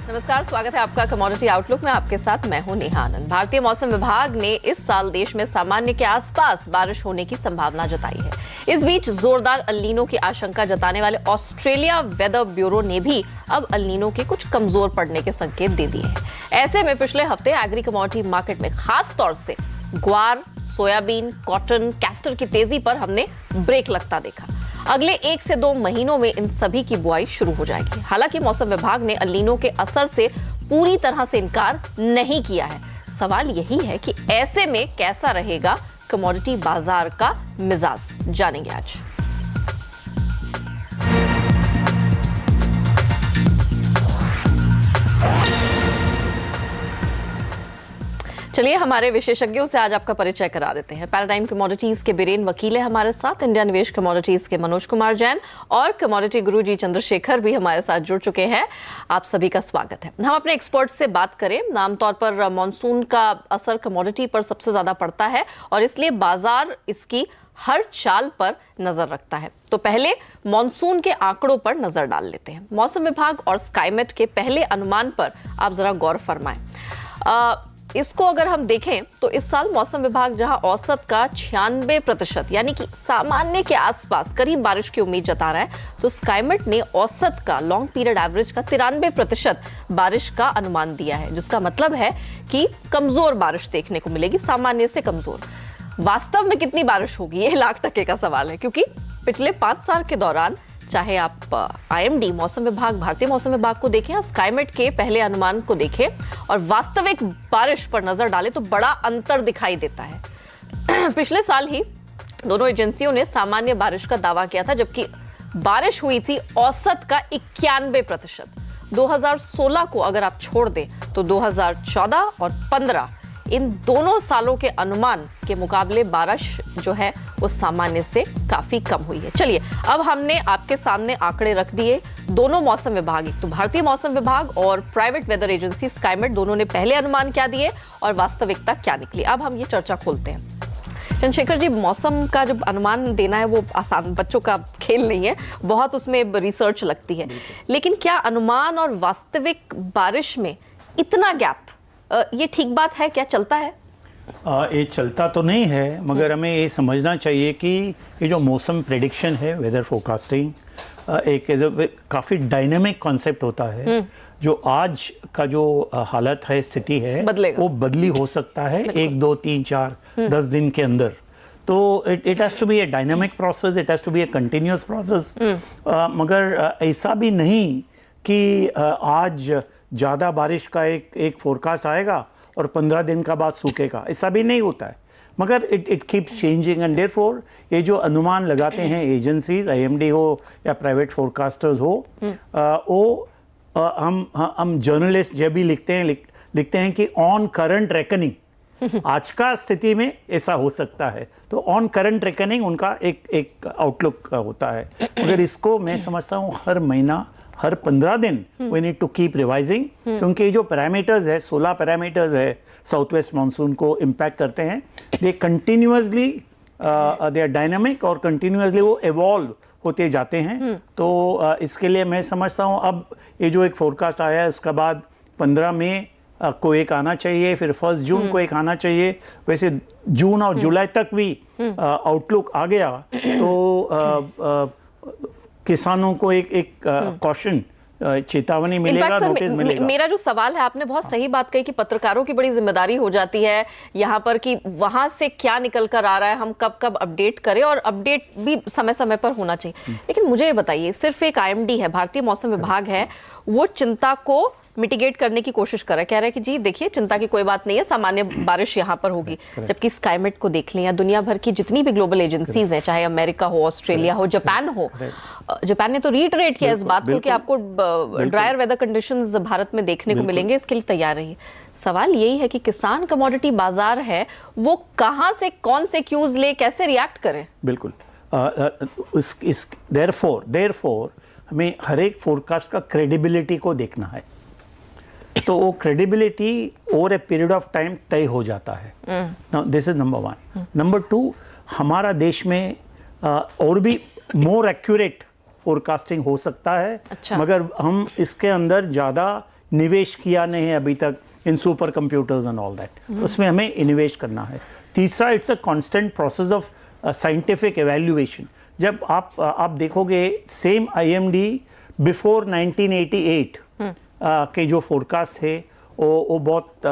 नमस्कार, स्वागत है आपका कमोडिटी आउटलुक में। आपके साथ मैं हूं नेहा आनंद। भारतीय मौसम विभाग ने इस साल देश में सामान्य के आसपास बारिश होने की संभावना जताई है। इस बीच जोरदार अल नीनो की आशंका जताने वाले ऑस्ट्रेलिया वेदर ब्यूरो ने भी अब अल नीनो के कुछ कमजोर पड़ने के संकेत दे दिए हैं। ऐसे में पिछले हफ्ते एग्री कमोडिटी मार्केट में खास तौर से ग्वार, सोयाबीन, कॉटन, कैस्टर की तेजी पर हमने ब्रेक लगता देखा। अगले 1 से 2 महीनों में इन सभी की बुआई शुरू हो जाएगी। हालांकि मौसम विभाग ने अल नीनो के असर से पूरी तरह से इनकार नहीं किया है। सवाल यही है कि ऐसे में कैसा रहेगा कमोडिटी बाजार का मिजाज, जानेंगे आज। चलिए हमारे विशेषज्ञों से आज आपका परिचय करा देते हैं। पैराडाइम कमोडिटीज के बीरेन वकील है हमारे साथ, इंडिया निवेश कमोडिटीज के मनोज कुमार जैन और कमोडिटी गुरु जी चंद्रशेखर भी हमारे साथ जुड़ चुके हैं। आप सभी का स्वागत है। हम अपने एक्सपर्ट से बात करें। आमतौर पर मानसून का असर कमोडिटी पर सबसे ज्यादा पड़ता है और इसलिए बाजार इसकी हर चाल पर नजर रखता है। तो पहले मॉनसून के आंकड़ों पर नजर डाल लेते हैं। मौसम विभाग और स्काईमेट के पहले अनुमान पर आप जरा गौर फरमाएं। इसको अगर हम देखें तो इस साल मौसम विभाग जहां औसत का 96% यानी कि सामान्य के आसपास करीब बारिश की उम्मीद जता रहा है, तो स्काईमेट ने औसत का लॉन्ग पीरियड एवरेज का 93% बारिश का अनुमान दिया है, जिसका मतलब है कि कमजोर बारिश देखने को मिलेगी, सामान्य से कमजोर। वास्तव में कितनी बारिश होगी, ये लाख टके का सवाल है, क्योंकि पिछले 5 साल के दौरान चाहे आप आईएमडी मौसम विभाग, भारतीय मौसम विभाग को देखें या स्काईमेट के पहले अनुमान को देखें और वास्तविक बारिश पर नजर डालें तो बड़ा अंतर दिखाई देता है। पिछले साल ही दोनों एजेंसियों ने सामान्य बारिश का दावा किया था, जबकि बारिश हुई थी औसत का 91%। 2016 को अगर आप छोड़ दें तो 2014 और 15 इन दोनों सालों के अनुमान के मुकाबले बारिश जो है वो सामान्य से काफी कम हुई है। चलिए अब हमने आपके सामने आंकड़े रख दिए। दोनों मौसम विभाग, एक तो भारतीय मौसम विभाग और प्राइवेट वेदर एजेंसी स्काईमेट, दोनों ने पहले अनुमान क्या दिए और वास्तविकता क्या निकली। अब हम ये चर्चा खोलते हैं। चंद्रशेखर जी, मौसम का जो अनुमान देना है वो आसान, बच्चों का खेल नहीं है, बहुत उसमें रिसर्च लगती है। लेकिन क्या अनुमान और वास्तविक बारिश में इतना गैप, ये ठीक बात है? क्या चलता है? ये चलता तो नहीं है, मगर हमें ये समझना चाहिए कि ये जो मौसम प्रेडिक्शन है, वेदर फोरकास्टिंग, एक काफ़ी डायनेमिक कॉन्सेप्ट होता है। जो आज का जो हालत है, स्थिति है, वो बदली हो सकता है 1, 2, 3, 4, 10 दिन के अंदर। तो it has to be a dynamic process, it has to be a continuous process. मगर ऐसा भी नहीं कि आज ज़्यादा बारिश का एक फोरकास्ट आएगा और 15 दिन का बाद सूखेगा, ऐसा भी नहीं होता है। मगर it keeps changing and therefore ये जो अनुमान लगाते हैं एजेंसीज, आईएमडी हो या प्राइवेट फोरकास्टर्स हो, वो हम जर्नलिस्ट जब भी लिखते हैं कि ऑन करंट रेकनिंग आज का स्थिति में ऐसा हो सकता है। तो ऑन करंट रेकनिंग उनका एक आउटलुक होता है। मगर इसको मैं समझता हूँ हर महीना, हर 15 दिन we need to keep revising, क्योंकि जो पैरामीटर्स है, 16 पैरामीटर्स है साउथ वेस्ट मानसून को इम्पैक्ट करते हैं। They continuously they are dynamic और कंटिन्यूअसली वो इवॉल्व होते जाते हैं। तो इसके लिए मैं समझता हूँ अब ये जो एक फोरकास्ट आया है, उसके बाद 15 मई को एक आना चाहिए, फिर 1 जून को एक आना चाहिए। वैसे जून और जुलाई तक भी आउटलुक आ गया तो किसानों को एक कॉशन, चेतावनी मिलेगा, नोटिस मिलेगा। मेरा जो सवाल है, आपने बहुत सही बात कही कि पत्रकारों की बड़ी जिम्मेदारी हो जाती है यहाँ पर कि वहां से क्या निकल कर आ रहा है, हम कब कब अपडेट करें, और अपडेट भी समय समय पर होना चाहिए। लेकिन मुझे ये बताइए, सिर्फ एक आईएमडी है, भारतीय मौसम विभाग है, वो चिंता को मिटिगेट करने की कोशिश कर रहा है, कह रहा है कि जी देखिए चिंता की कोई बात नहीं है, सामान्य बारिश यहाँ पर होगी। जबकि स्काईमेट को देख लें या दुनिया भर की जितनी भी ग्लोबल एजेंसीज हैं, चाहे अमेरिका हो, ऑस्ट्रेलिया हो, जापान हो, जापान ने तो रीटरेट किया इस बात को कि आपको ड्रायर वेदर कंडीशंस भारत में देखने को मिलेंगे, इसके लिए तैयार रहिए। सवाल यही है कि किसान कमोडिटी बाजार है, वो कहां से कौन से क्यूज ले, कैसे रिएक्ट करे? बिल्कुल। देयरफॉर हमें हर एक फोरकास्ट का क्रेडिबिलिटी को देखना है। तो वो credibility over a period of time तय हो जाता है। This is number 1। नंबर 2, हमारा देश में और भी मोर एक्यूरेट फोरकास्टिंग हो सकता है। अच्छा। मगर हम इसके अंदर ज़्यादा निवेश किया नहीं है अभी तक इन super computers and all that, तो उसमें हमें इन्वेस्ट करना है। तीसरा, it's a constant process of scientific evaluation. जब आप देखोगे सेम IMD बिफोर 1988 के जो फोरकास्ट थे वो बहुत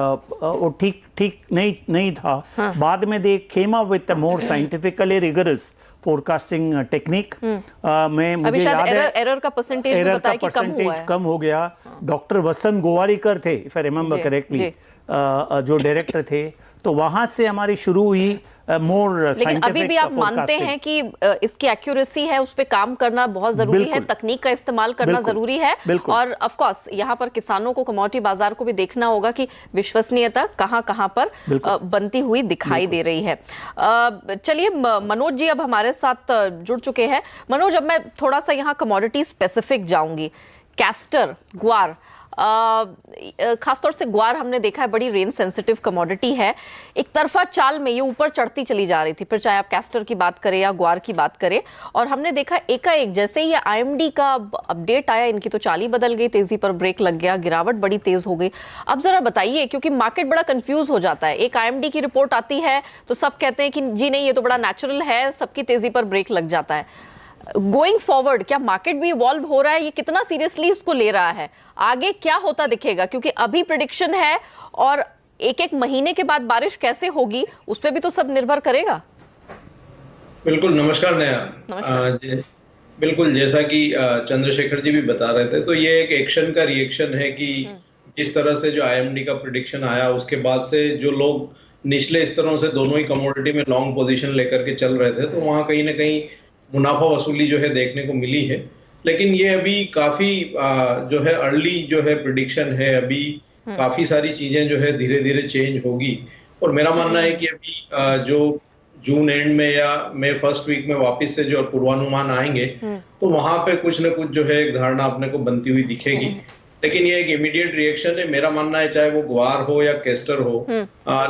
वो ठीक नहीं था। बाद में they came up with more scientifically rigorous forecasting technique में मुझे याद है एरर का परसेंटेज कम हो गया। डॉक्टर वसंत गोवारिकर थे, इफ आई रिमेंबर करेक्टली, जो डायरेक्टर थे, तो वहां से हमारी शुरू हुई मोर साइंटिफिक। लेकिन अभी भी आप मानते हैं कि इसकी एक्यूरेसी है, उस पे काम करना बहुत जरूरी है, तकनीक का इस्तेमाल करना जरूरी है, और ऑफ कोर्स यहाँ पर किसानों को, कमोडिटी बाजार को भी देखना होगा कि विश्वसनीयता कहां पर बनती हुई दिखाई दे रही है। चलिए मनोज जी अब हमारे साथ जुड़ चुके हैं। मनोज, अब मैं थोड़ा सा यहाँ कमोडिटी स्पेसिफिक जाऊंगी। कैस्टर, ग्वार, खासतौर से ग्वार हमने देखा है बड़ी रेन सेंसिटिव कमोडिटी है, एक तरफा चाल में ये ऊपर चढ़ती चली जा रही थी, फिर चाहे आप कैस्टर की बात करें या ग्वार की बात करें, और हमने देखा एकाएक जैसे ही ये IMD का अपडेट आया, इनकी तो चाल ही बदल गई, तेजी पर ब्रेक लग गया, गिरावट बड़ी तेज हो गई। अब जरा बताइए, क्योंकि मार्केट बड़ा कंफ्यूज हो जाता है, एक IMD की रिपोर्ट आती है तो सब कहते हैं कि जी नहीं ये तो बड़ा नेचुरल है, सबकी तेजी पर ब्रेक लग जाता है। गोइंग फॉरवर्ड क्या मार्केट भी इवॉल्व हो रहा है, ये कितना सीरियसली इसको ले रहा है, आगे क्या होता दिखेगा? क्योंकि अभी प्रेडिक्शन है और एक महीने के बाद बारिश कैसे होगी उस पर भी तो सब निर्भर करेगा। बिल्कुल, नमस्कार नया। बिल्कुल, जैसा कि चंद्रशेखर जी भी बता रहे थे, तो ये एक एक्शन का रिएक्शन है कि जिस तरह से जो IMD का प्रेडिक्शन आया उसके बाद से जो लोग निचले स्तरों से दोनों ही कमोडिटी में लॉन्ग पोजीशन लेकर के चल रहे थे, तो वहां कहीं ना कहीं मुनाफा वसूली जो है देखने को मिली है। लेकिन ये अभी काफी जो है अर्ली जो है प्रेडिक्शन है, अभी काफी सारी चीजें जो है धीरे धीरे चेंज होगी, और मेरा मानना है कि अभी जो जून एंड में या मई फर्स्ट वीक में वापस से जो पूर्वानुमान आएंगे तो वहां पे कुछ न कुछ जो है एक धारणा अपने को बनती हुई दिखेगी। लेकिन ये एक इमीडिएट रिएक्शन है, मेरा मानना है, चाहे वो ग्वार हो या कैस्टर हो,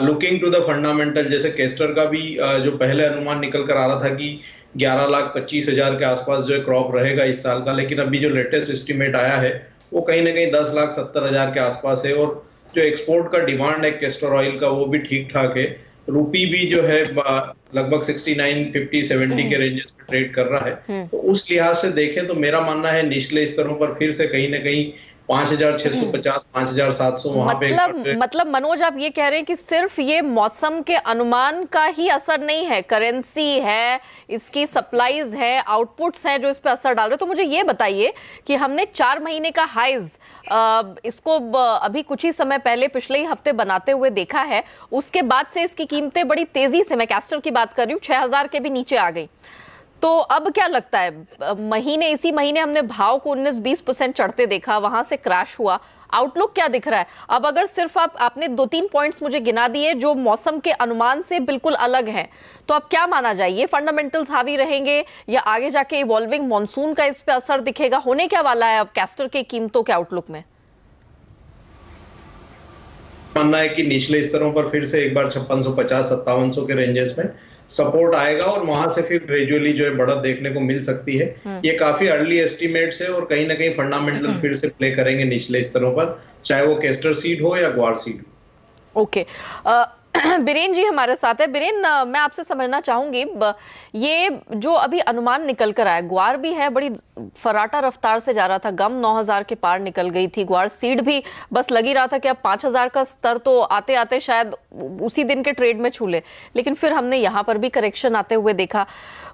लुकिंग टू द फंडामेंटल। जैसे कैस्टर का भी जो पहले अनुमान निकल कर आ रहा था कि 11,25,000 के आसपास जो है क्रॉप रहेगा इस साल का, लेकिन अभी जो लेटेस्ट एस्टिमेट आया है वो कहीं ना कहीं 10,70,000 के आसपास है। और जो एक्सपोर्ट का डिमांड है कैस्टर ऑयल का वो भी ठीक ठाक है। रूपी भी जो है लगभग 69, 50, 70 के रेंजेस में ट्रेड कर रहा है। तो उस लिहाज से देखें तो मेरा मानना है निचले स्तरों पर फिर से कहीं ना कहीं 5,650, 5,700 वहां पे। मतलब मनोज आप ये कह रहे हैं कि सिर्फ ये मौसम के अनुमान का ही असर नहीं है, करेंसी है, इसकी सप्लाईज है, आउटपुट्स हैं जो इस पे असर डाल रहे। तो मुझे ये बताइए कि हमने 4 महीने का हाइज इसको अभी कुछ ही समय पहले पिछले ही हफ्ते बनाते हुए देखा है, उसके बाद से इसकी कीमतें बड़ी तेजी से, मैं कैस्टर की बात कर रही हूँ, 6,000 के भी नीचे आ गई। तो अब क्या लगता है, इसी महीने हमने भाव को 19-20% चढ़ते देखा, वहां से क्रैश हुआ, आउटलुक क्या दिख रहा है? अब अगर सिर्फ आपने 2-3 पॉइंट्स मुझे गिना दिए जो मौसम के अनुमान से बिल्कुल अलग हैं, तो अब क्या माना जाए, ये फंडामेंटल्स हावी रहेंगे या आगे जाके इवॉल्विंग मॉनसून का इस पे असर दिखेगा? होने क्या वाला है अब कैस्टर के कीमतों के आउटलुक में? मानना है कि निचले स्तरों पर फिर से एक बार 5650-5700 के रेंजेस में सपोर्ट आएगा और वहां से फिर ग्रेजुअली जो है बढ़त देखने को मिल सकती है। ये काफी अर्ली एस्टिमेट्स है और कहीं ना कहीं फंडामेंटल फिर से प्ले करेंगे निचले स्तरों पर, चाहे वो कैस्टर सीड हो या ग्वार सीड हो। ओके, बीरेन जी हमारे साथ है। बीरेन, मैं आपसे समझना चाहूंगी, ये जो अभी अनुमान निकल कर आया, ग्वार भी है बड़ी फराटा रफ्तार से जा रहा था, गम 9,000 के पार निकल गई थी, ग्वार सीड भी बस लगी रहा था कि अब 5,000 का स्तर तो आते आते शायद उसी दिन के ट्रेड में छू ले, लेकिन फिर हमने यहाँ पर भी करेक्शन आते हुए देखा।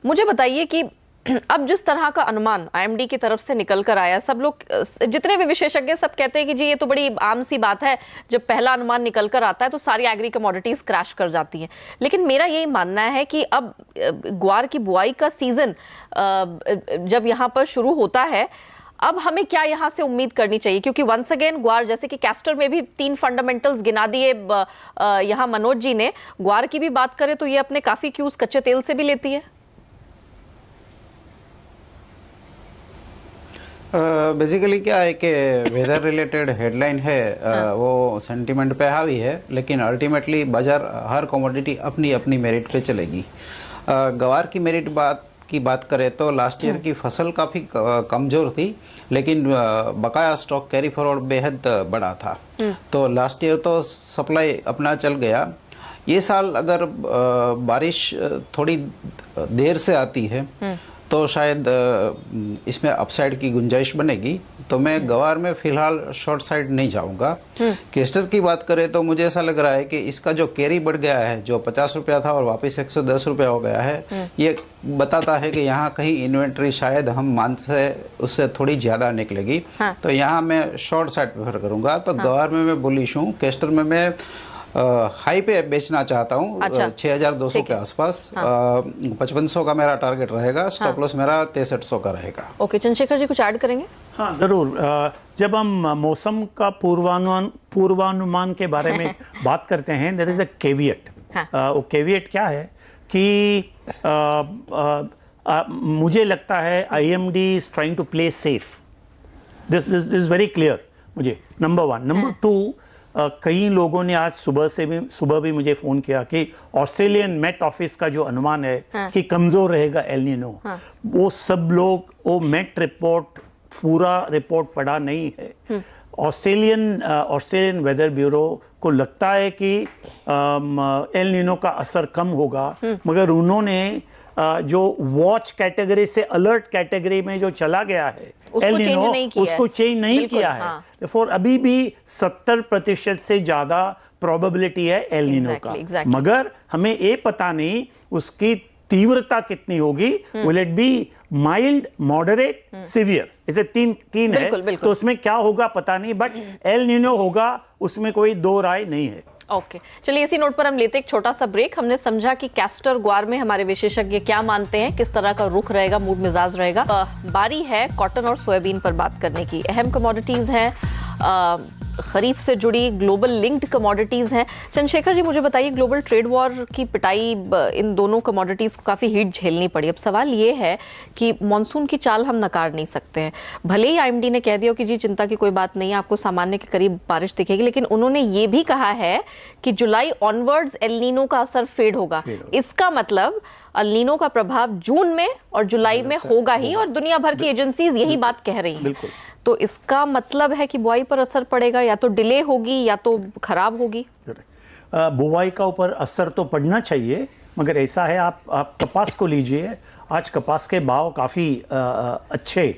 मुझे बताइए कि अब जिस तरह का अनुमान IMD की तरफ से निकल कर आया, सब लोग, जितने भी विशेषज्ञ सब कहते हैं कि जी ये तो बड़ी आम सी बात है, जब पहला अनुमान निकल कर आता है तो सारी एग्री कमोडिटीज क्रैश कर जाती हैं। लेकिन मेरा यही मानना है कि अब ग्वार की बुआई का सीजन जब यहाँ पर शुरू होता है, अब हमें क्या यहाँ से उम्मीद करनी चाहिए? क्योंकि वंस अगेन ग्वार, जैसे कि कैस्टर में भी 3 फंडामेंटल्स गिना दिए यहाँ मनोज जी ने, ग्वार की भी बात करें तो ये अपने काफी क्यूज कच्चे तेल से भी लेती है। बेसिकली क्या है कि वेदर रिलेटेड हेडलाइन है, वो सेंटीमेंट पे हावी है, लेकिन अल्टीमेटली बाजार हर कमोडिटी अपनी अपनी मेरिट पे चलेगी। ग्वार की मेरिट बात की बात करें तो लास्ट ईयर की फसल काफ़ी कमज़ोर थी, लेकिन बकाया स्टॉक कैरी फॉरवर्ड बेहद बड़ा था। तो लास्ट ईयर तो सप्लाई अपना चल गया। ये साल अगर बारिश थोड़ी देर से आती है तो शायद इसमें अपसाइड की गुंजाइश बनेगी। तो मैं गवार में फिलहाल शॉर्ट साइड नहीं जाऊंगा। केस्टर की बात करें तो मुझे ऐसा लग रहा है कि इसका जो कैरी बढ़ गया है, जो 50 रुपया था और वापस 110 रुपया हो गया है, ये बताता है कि यहाँ कहीं इन्वेंट्री शायद हम मान से उससे थोड़ी ज़्यादा निकलेगी। हाँ। तो यहाँ मैं शॉर्ट साइड प्रेफर करूँगा। तो हाँ। गवार में मैं बुलिश हूँ। केस्टर में मैं हाई पे बेचना चाहता हूँ। अच्छा। 6200 के आसपास। 5500 का मेरा टारगेट रहेगा। स्टॉप लॉस मेरा 6300 का रहेगा। ओके, चंद्रशेखर जी कुछ ऐड करेंगे? हाँ ज़रूर। जब हम मौसम का पूर्वानुमान के बारे में बात करते हैं, देयर इज अ केवियट। वो केवियट क्या है कि मुझे लगता है IMD is trying to play safe. This is very clear मुझे, नंबर 1। नंबर 2, कई लोगों ने आज सुबह भी मुझे फ़ोन किया कि ऑस्ट्रेलियन मेट ऑफिस का जो अनुमान है कि कमज़ोर रहेगा एल नीनो, वो सब लोग वो मेट रिपोर्ट पूरा रिपोर्ट पढ़ा नहीं है। ऑस्ट्रेलियन वेदर ब्यूरो को लगता है कि एल नीनो का असर कम होगा, मगर उन्होंने जो वॉच कैटेगरी से अलर्ट कैटेगरी में जो चला गया है एल नीनो, उसको चेंज नहीं किया है। Therefore, अभी भी 70% से ज्यादा प्रोबेबिलिटी है एल नीनो का। मगर हमें ये पता नहीं उसकी तीव्रता कितनी होगी। Will it be mild, moderate, severe? इसे तीन है। तो उसमें क्या होगा पता नहीं, बट एल नीनो होगा, उसमें कोई दो राय नहीं है। ओके, चलिए इसी नोट पर हम लेते एक छोटा सा ब्रेक। हमने समझा कि कैस्टर ग्वार में हमारे विशेषज्ञ क्या मानते हैं, किस तरह का रुख रहेगा, मूड मिजाज रहेगा। बारी है कॉटन और सोयाबीन पर बात करने की। अहम कमोडिटीज हैं, खरीफ से जुड़ी ग्लोबल लिंक्ड कमोडिटीज हैं। चंद्रशेखर जी मुझे बताइए, ग्लोबल ट्रेड वॉर की पिटाई इन दोनों कमोडिटीज को काफ़ी हीट झेलनी पड़ी। अब सवाल ये है कि मॉनसून की चाल हम नकार नहीं सकते हैं। भले ही IMD ने कह दिया कि जी चिंता की कोई बात नहीं है, आपको सामान्य के करीब बारिश दिखेगी, लेकिन उन्होंने ये भी कहा है कि जुलाई ऑनवर्ड्स एल नीनो का असर फेड होगा। इसका मतलब एल नीनो का प्रभाव जून में और जुलाई में होगा ही, और दुनिया भर की एजेंसीज यही बात कह रही हैं। तो इसका मतलब है कि बुआई पर असर पड़ेगा, या तो डिले होगी या तो खराब होगी। बुआई का ऊपर असर तो पड़ना चाहिए, मगर ऐसा है, आप कपास को लीजिए। आज कपास के भाव काफ़ी अच्छे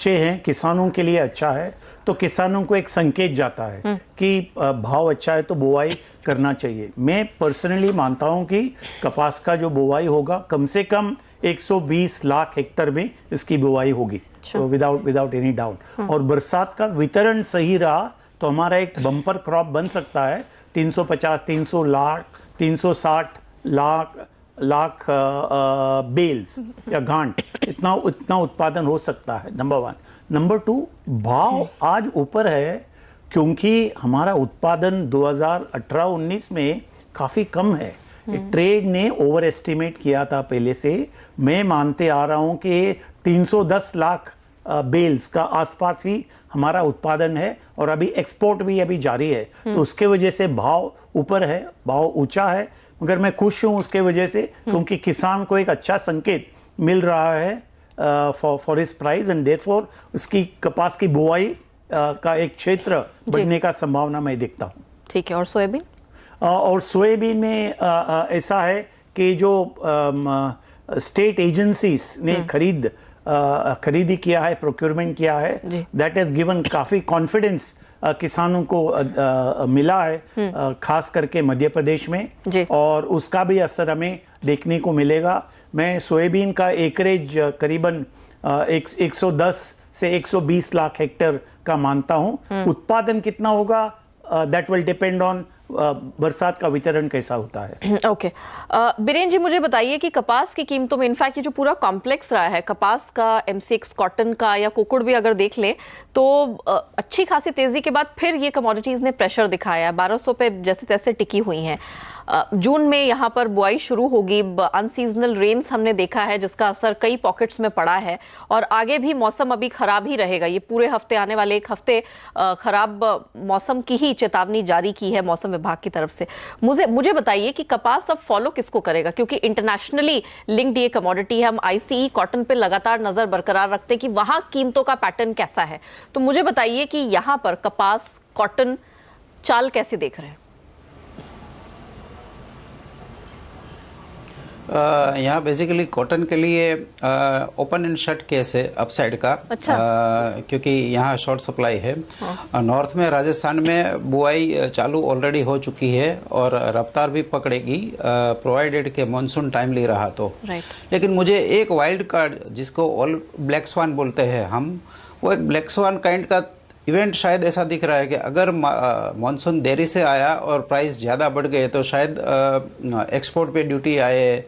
हैं, किसानों के लिए अच्छा है। तो किसानों को एक संकेत जाता है कि भाव अच्छा है तो बुआई करना चाहिए। मैं पर्सनली मानता हूं कि कपास का जो बुआई होगा कम से कम 120 लाख हेक्टेयर में इसकी बुआई होगी, विदाउट एनी डाउट। और बरसात का वितरण सही रहा तो हमारा एक बम्पर क्रॉप बन सकता है। 350, 300 लाख, 360 लाख बेल्स या गांठ, इतना उत्पादन हो सकता है, नंबर 1। नंबर 2, भाव आज ऊपर है क्योंकि हमारा उत्पादन 2018-19 में काफ़ी कम है। ट्रेड ने ओवर एस्टिमेट किया था पहले से। मैं मानते आ रहा हूं कि 310 लाख बेल्स का आसपास ही हमारा उत्पादन है, और अभी एक्सपोर्ट भी अभी जारी है। तो उसके वजह से भाव ऊपर है, भाव ऊंचा है। मगर मैं खुश हूं उसके वजह से, क्योंकि किसान को एक अच्छा संकेत मिल रहा है for his price, and therefore उसकी कपास की बुआई का एक क्षेत्र बढ़ने का संभावना मैं देखता हूं। ठीक है, और सोयाबीन? और सोयाबीन में ऐसा है कि जो स्टेट एजेंसीज ने खरीदी किया है, प्रोक्योरमेंट किया है, दैट हैज गिवन काफ़ी कॉन्फिडेंस किसानों को मिला है, खास करके मध्य प्रदेश में, और उसका भी असर हमें देखने को मिलेगा। मैं सोयाबीन का एकरेज करीबन 110 से 120 लाख हेक्टेयर का मानता हूं। उत्पादन कितना होगा दैट विल डिपेंड ऑन बरसात का वितरण कैसा होता है। ओके, बीरेन जी मुझे बताइए कि कपास की कीमतों में, इनफैक्ट ये जो पूरा कॉम्प्लेक्स रहा है कपास का, MCX कॉटन का या कोकुड़ भी अगर देख ले तो अच्छी खासी तेजी के बाद फिर ये कमोडिटीज ने प्रेशर दिखाया है। 1200 पे जैसे तैसे टिकी हुई हैं। जून में यहाँ पर बुआई शुरू होगी। अनसीजनल रेन्स हमने देखा है जिसका असर कई पॉकेट्स में पड़ा है और आगे भी मौसम अभी खराब ही रहेगा। ये पूरे हफ्ते, आने वाले एक हफ्ते खराब मौसम की ही चेतावनी जारी की है मौसम विभाग की तरफ से। मुझे बताइए कि कपास अब फॉलो किसको करेगा, क्योंकि इंटरनेशनली लिंक्ड ये कमोडिटी है। हम आईसीई कॉटन पे लगातार नजर बरकरार रखते हैं कि वहां कीमतों का पैटर्न कैसा है। तो मुझे बताइए कि यहां पर कपास, कॉटन चाल कैसे देख रहे हैं? यहाँ बेसिकली कॉटन के लिए ओपन एंड शट केस है अपसाइड का। अच्छा। क्योंकि यहाँ शॉर्ट सप्लाई है। नॉर्थ में राजस्थान में बुआई चालू ऑलरेडी हो चुकी है और रफ्तार भी पकड़ेगी प्रोवाइडेड के मानसून टाइमली रहा तो। लेकिन मुझे एक वाइल्ड कार्ड जिसको ऑल ब्लैक स्वान बोलते हैं हम, वो एक ब्लैक स्वान काइंड का इवेंट शायद ऐसा दिख रहा है कि अगर मानसून देरी से आया और प्राइस ज़्यादा बढ़ गए तो शायद एक्सपोर्ट पे ड्यूटी आए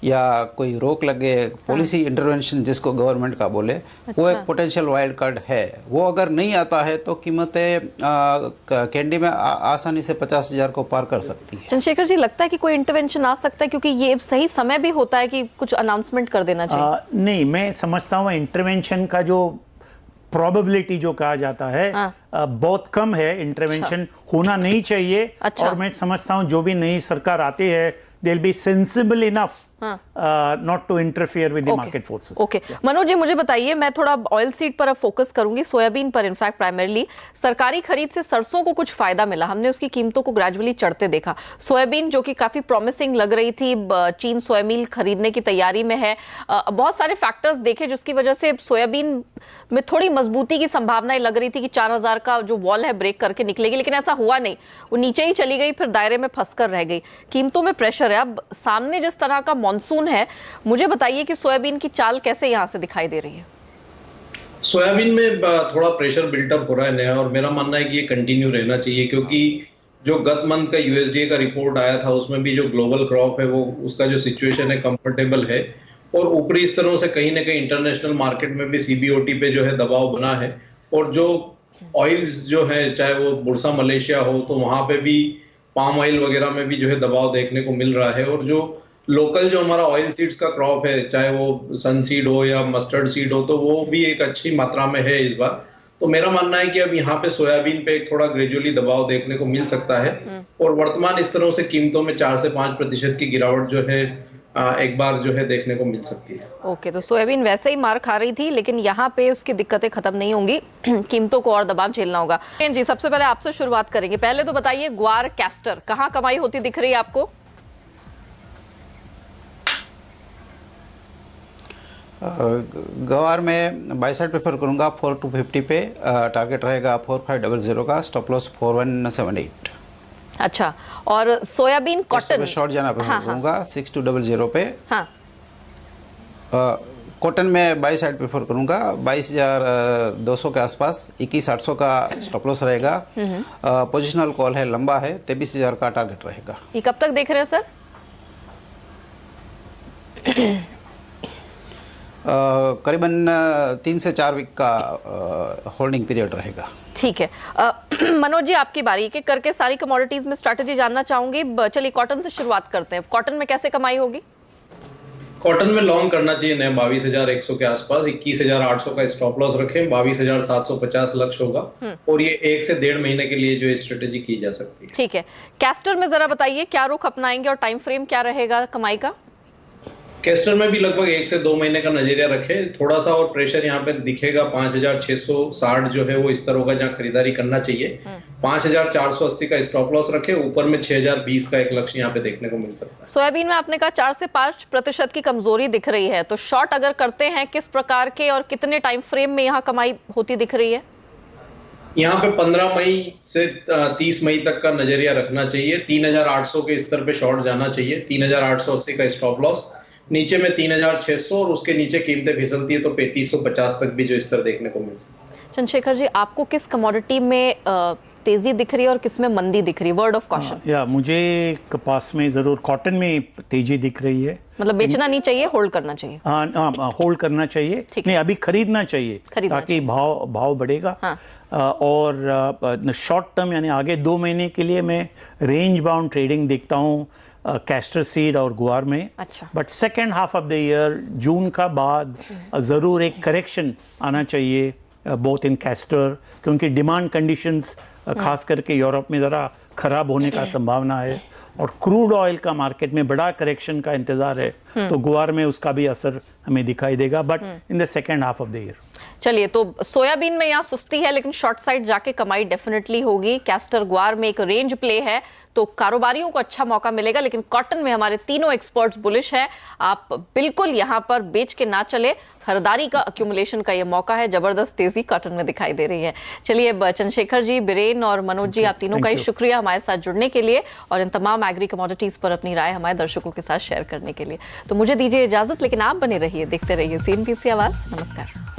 या कोई रोक लगे, पॉलिसी इंटरवेंशन जिसको गवर्नमेंट का बोले। अच्छा। वो एक पोटेंशियल वाइल्ड कार्ड है। वो अगर नहीं आता है तो कीमतें कैंडी में आसानी से 50,000 को पार कर सकती है। चंद्रशेखर जी, लगता है कि कोई इंटरवेंशन आ सकता है, क्योंकि ये सही समय भी होता है कि कुछ अनाउंसमेंट कर देना चाहिए? नहीं, मैं समझता हूँ इंटरवेंशन का जो प्रोबेबिलिटी जो कहा जाता है बहुत कम है। इंटरवेंशन होना नहीं चाहिए। अच्छा। और मैं समझता हूं जो भी नई सरकार आती है they will be sensible enough not to interfere with the market forces. Okay Manoj ji, मुझे बताइए, मैं थोड़ा ऑयल सीड पर अब फोकस करूंगी, सोयाबीन पर इनफैक्ट प्राइमरीली। सरकारी खरीद से सरसों को कुछ फायदा मिला, हमने उसकी कीमतों को ग्रेजुअली चढ़ते देखा। सोयाबीन जो कि काफी प्रॉमिसिंग लग रही थी, चीन सोयाबीन खरीदने की तैयारी में है। बहुत सारे फैक्टर्स देखे जिसकी वजह से सोयाबीन में थोड़ी मजबूती की संभावनाएं लग रही थी कि 4,000 का जो वॉल है ब्रेक करके निकलेगी, लेकिन ऐसा हुआ नहीं। वो नीचे ही चली गई, फिर दायरे में फंसकर रह गई। कीमतों में प्रेशर है। अब सामने जिस तरह का मॉनसून है, मुझे बताइए कि सोयाबीन की चाल कैसे यहां से दिखाई दे रही है? सोयाबीन में थोड़ा प्रेशर बिल्टअप हो रहा है नया, और मेरा मानना है कि ये कंटिन्यू रहना चाहिए, क्योंकि जो गत मंथ का यूएसडीए का रिपोर्ट आया था उसमें भी जो ग्लोबल क्रॉप है वो उसका जो सिचुएशन है कंफर्टेबल है, और ऊपरी स्तरों से कहीं ना कहीं इंटरनेशनल मार्केट में भी सीबीओटी पे जो है दबाव बना है। और जो ऑयल्स जो है, चाहे वो बुरसा मलेशिया हो तो वहां पे भी पाम ऑयल वगैरह में भी जो है दबाव देखने को मिल रहा है। और जो लोकल जो हमारा ऑयल सीड्स का क्रॉप है, चाहे वो सनसीड हो या मस्टर्ड सीड हो, तो वो भी एक अच्छी मात्रा में है इस बार। तो मेरा मानना है कि अब यहाँ पे सोयाबीन पे एक थोड़ा ग्रेजुअली दबाव देखने को मिल सकता है, और वर्तमान स्तरों से कीमतों में 4 से 5% की गिरावट जो है एक बार जो है देखने को मिल सकती है। ओके, तो सोयाबीन वैसे ही मार खा रही थी, लेकिन यहाँ पे उसकी दिक्कतें खत्म नहीं होंगी, कीमतों को और दबाव झेलना होगा। जी, सबसे पहले आपसे शुरुआत करेंगे। पहले तो बताइए, ग्वार कैस्टर कहाँ कमाई होती दिख रही है आपको? गवार में बाई साइड प्रेफर करूंगा 4250 पे। टारगेट रहेगा 4500 का, स्टॉप लॉस 4178। अच्छा, और सोयाबीन कॉटन शॉर्ट जाना प्रेफर करूंगा 6200 पे। हाँ। कॉटन में बाई साइड प्रेफर करूंगा 22,200 के आसपास, 21,800 का स्टॉप लॉस रहेगा। पोजिशनल कॉल है, लंबा है, 23,000 का टारगेट रहेगा। ये कब तक देख रहे हैं सर? करीबन 3 से 4 वीक का होल्डिंग पीरियड रहेगा। ठीक है। मनोज जी, आपकी बारी। के करके सारी कमोडिटीज में स्ट्रैटेजी जानना चाहूंगी। चलिए कॉटन से शुरुआत करते हैं। कॉटन में कैसे कमाई होगी? कॉटन में लॉन्ग करना चाहिए नया 22,100 के आसपास, 21,800 का स्टॉप लॉस रखें, 22,750 लक्ष्य होगा, और ये 1 से 1.5 महीने के लिए जो स्ट्रेटेजी की जा सकती है। ठीक है। कैस्टर में जरा बताइए क्या रुख अपनाएंगे और टाइम फ्रेम क्या रहेगा कमाई का? कैस्टर में भी लगभग 1 से 2 महीने का नजरिया रखें। थोड़ा सा और प्रेशर यहाँ पे दिखेगा, 5,660 जो है वो इस तरह का जहाँ खरीदारी करना चाहिए। 5,480 का स्टॉप लॉस रखे, ऊपर में 6,020 का एक लक्ष्य यहाँ पे देखने को मिल सकता है। सोयाबीन में आपने कहा 4 से 5% की कमजोरी दिख रही है, तो शॉर्ट अगर करते हैं किस प्रकार के और कितने टाइम फ्रेम में यहाँ कमाई होती दिख रही है? यहाँ पे 15 मई से 30 मई तक का नजरिया रखना चाहिए। 3,800 के स्तर पे शॉर्ट जाना चाहिए, 3,880 का स्टॉप लॉस, नीचे में 3,600, और उसके नीचे कीमतें फिसलती है तो 3,550 तक भी जो स्तर देखने को मिल सकता है। चंद्रशेखर जी, आपको किस कमोडिटी में तेजी दिख रही है और किसमें मंदी दिख रही है? Word of caution. या मुझे कपास में जरूर, कॉटन में तेजी दिख रही है। मतलब बेचना नहीं चाहिए, होल्ड करना चाहिए? हाँ, होल्ड करना चाहिए। नहीं, अभी खरीदना चाहिए ताकि भाव बढ़ेगा। हाँ। और शॉर्ट टर्म यानी आगे 2 महीने के लिए मैं रेंज बाउंड ट्रेडिंग देखता हूँ कैस्टर सीड और गुआर में। अच्छा। But second half of the year June का बाद ज़रूर एक करेक्शन आना चाहिए बोथ इन कैस्टर, क्योंकि डिमांड कंडीशंस खास करके यूरोप में ज़रा ख़राब होने का संभावना है और क्रूड ऑयल का मार्केट में बड़ा करेक्शन का इंतज़ार है, तो गुआर में उसका भी असर हमें दिखाई देगा but in the second half of the year. चलिए, तो सोयाबीन में यहाँ सुस्ती है लेकिन शॉर्ट साइड जाके कमाई डेफिनेटली होगी। कैस्टर गुआर में एक रेंज प्ले है तो कारोबारियों को अच्छा मौका मिलेगा, लेकिन कॉटन में हमारे तीनों एक्सपर्ट्स बुलिश है। आप बिल्कुल यहाँ पर बेच के ना चले, खरीदारी का अक्यूमुलेशन का ये मौका है। जबरदस्त तेजी कॉटन में दिखाई दे रही है। चलिए चंद्रशेखर जी, बीरेन और मनोज जी, आप तीनों का ही शुक्रिया हमारे साथ जुड़ने के लिए और इन तमाम एग्री कमोडिटीज पर अपनी राय हमारे दर्शकों के साथ शेयर करने के लिए। तो मुझे दीजिए इजाजत, लेकिन आप बने रहिए, देखते रहिए CNBC आवाज। नमस्कार।